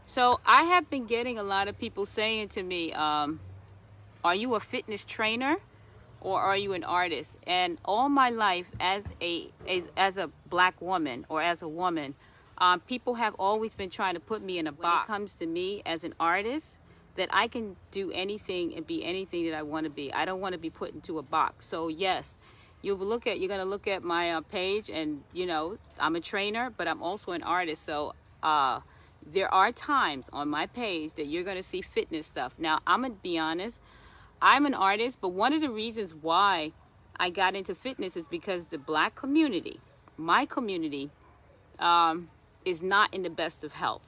So I have been getting a lot of people saying to me, are you a fitness trainer or are you an artist? And all my life as a black woman or as a woman, people have always been trying to put me in a box. When it comes to me as an artist, that I can do anything and be anything that I want to be. I don't want to be put into a box. So yes, you're going to look at my page, and I'm a trainer, but I'm also an artist. So there are times on my page that you're going to see fitness stuff. Now, I'm going to be honest, I'm an artist, but one of the reasons why I got into fitness is because the black community, my community, is not in the best of health.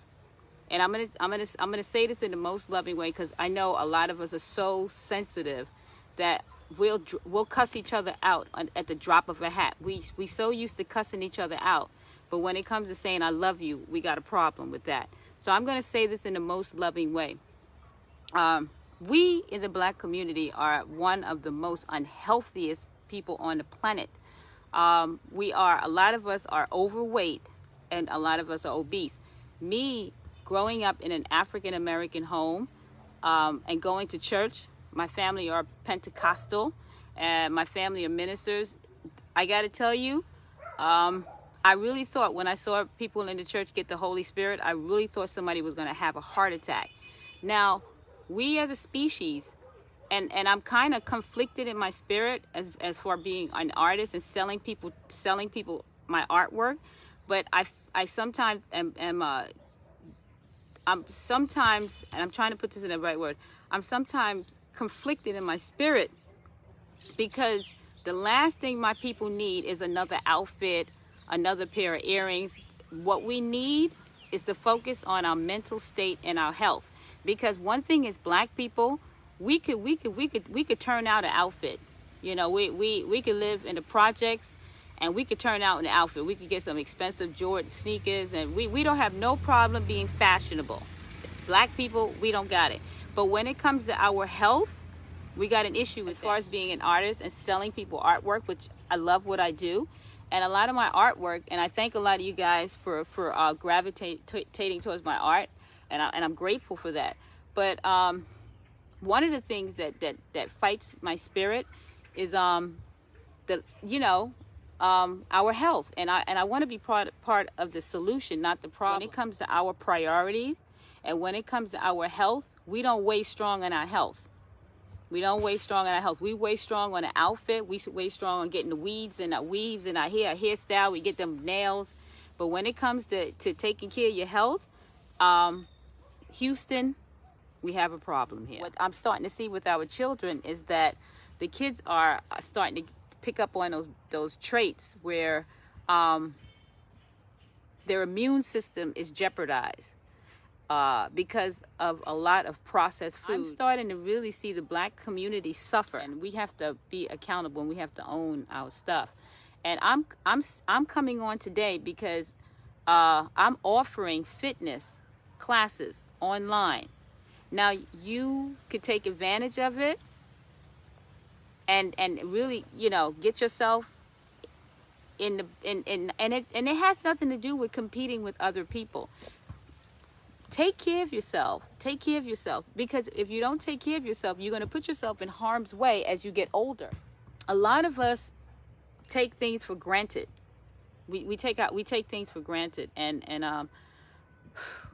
And I'm gonna say this in the most loving way, because I know a lot of us are so sensitive that we'll cuss each other out at the drop of a hat. We so used to cussing each other out, but when it comes to saying I love you, we got a problem with that. So I'm gonna say this in the most loving way. We in the black community are one of the most unhealthiest people on the planet. A lot of us are overweight and a lot of us are obese. Me, growing up in an African American home, and going to church, my family are Pentecostal and my family are ministers. I got to tell you, I really thought when I saw people in the church get the Holy Spirit, I really thought somebody was going to have a heart attack. Now, we as a species, and I'm kind of conflicted in my spirit as for being an artist and selling people my artwork, but I sometimes I'm sometimes, and I'm trying to put this in the right word, I'm sometimes conflicted in my spirit, because the last thing my people need is another outfit, another pair of earrings. What we need is to focus on our mental state and our health. Because one thing is, black people, we could turn out an outfit. We could live in the projects and we could turn out an outfit. We could get some expensive Jordan sneakers, and we don't have no problem being fashionable. Black people, we don't got it. But when it comes to our health, we got an issue with, as far as being an artist and selling people artwork, which I love what I do. And a lot of my artwork, and I thank a lot of you guys for gravitating towards my art, and I'm grateful for that. But one of the things that fights my spirit is our health, and I want to be part of the solution, not the problem. When it comes to our priorities and when it comes to our health, we don't weigh strong on our health. We don't weigh strong on our health. We weigh strong on the outfit. We weigh strong on getting the weaves and our weaves and our hairstyle. We get them nails. But when it comes to taking care of your health, Houston, we have a problem here. What I'm starting to see with our children is that the kids are starting to pick up on those traits where their immune system is jeopardized because of a lot of processed food. I'm starting to really see the black community suffer, and we have to be accountable and we have to own our stuff. And I'm coming on today because I'm offering fitness classes online. Now, you could take advantage of it and really, get yourself and it has nothing to do with competing with other people. Take care of yourself. Take care of yourself, because if you don't take care of yourself, you're going to put yourself in harm's way as you get older. A lot of us take things for granted. We take things for granted, and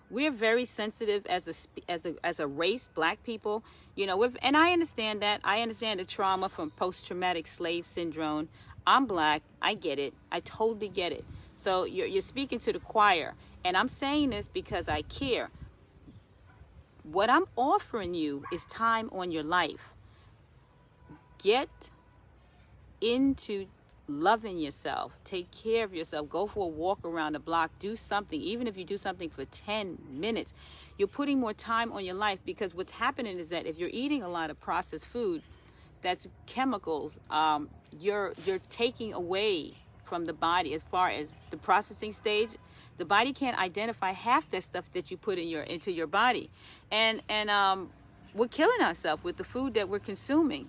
we're very sensitive as a race, black people. And I understand that. I understand the trauma from post-traumatic slave syndrome. I'm black. I get it. I totally get it. So you're speaking to the choir, and I'm saying this because I care. What I'm offering you is time on your life. Get into loving yourself. Take care of yourself. Go for a walk around the block. Do something. Even if you do something for 10 minutes, you're putting more time on your life, because what's happening is that if you're eating a lot of processed food, that's chemicals, you're taking away from the body. As far as the processing stage, the body can't identify half that stuff that you put into your body, and we're killing ourselves with the food that we're consuming.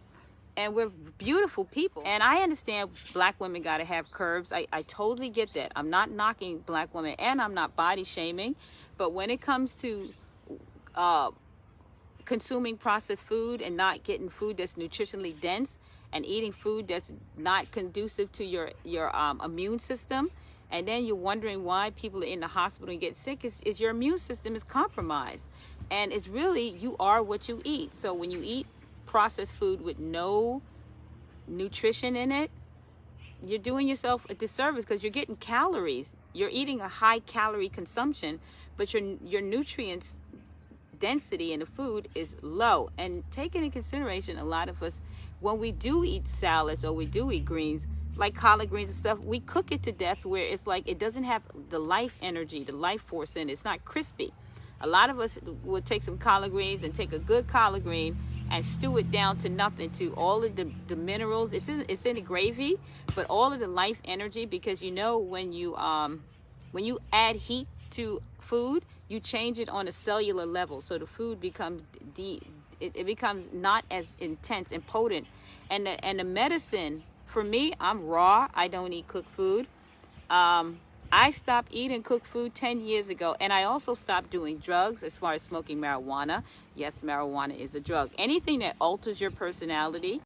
And we're beautiful people. And I understand black women got to have curves. I totally get that. I'm not knocking black women, and I'm not body shaming. But when it comes to consuming processed food and not getting food that's nutritionally dense, and eating food that's not conducive to your immune system, and then you're wondering why people are in the hospital and get sick, is your immune system is compromised. And it's really, you are what you eat. So when you eat processed food with no nutrition in it, you're doing yourself a disservice, because you're getting calories. You're eating a high calorie consumption, but your nutrients density in the food is low. And taking into consideration, a lot of us, when we do eat salads or we do eat greens, like collard greens and stuff, we cook it to death, where it's like it doesn't have the life energy, the life force in it. It's not crispy. A lot of us will take some collard greens and take a good collard green and stew it down to nothing, to all of the minerals. It's in the gravy, but all of the life energy, because when you add heat to food, you change it on a cellular level, so the food becomes it becomes not as intense and potent. And the medicine, for me, I'm raw. I don't eat cooked food. I stopped eating cooked food 10 years ago, and I also stopped doing drugs as far as smoking marijuana. Yes, marijuana is a drug. Anything that alters your personality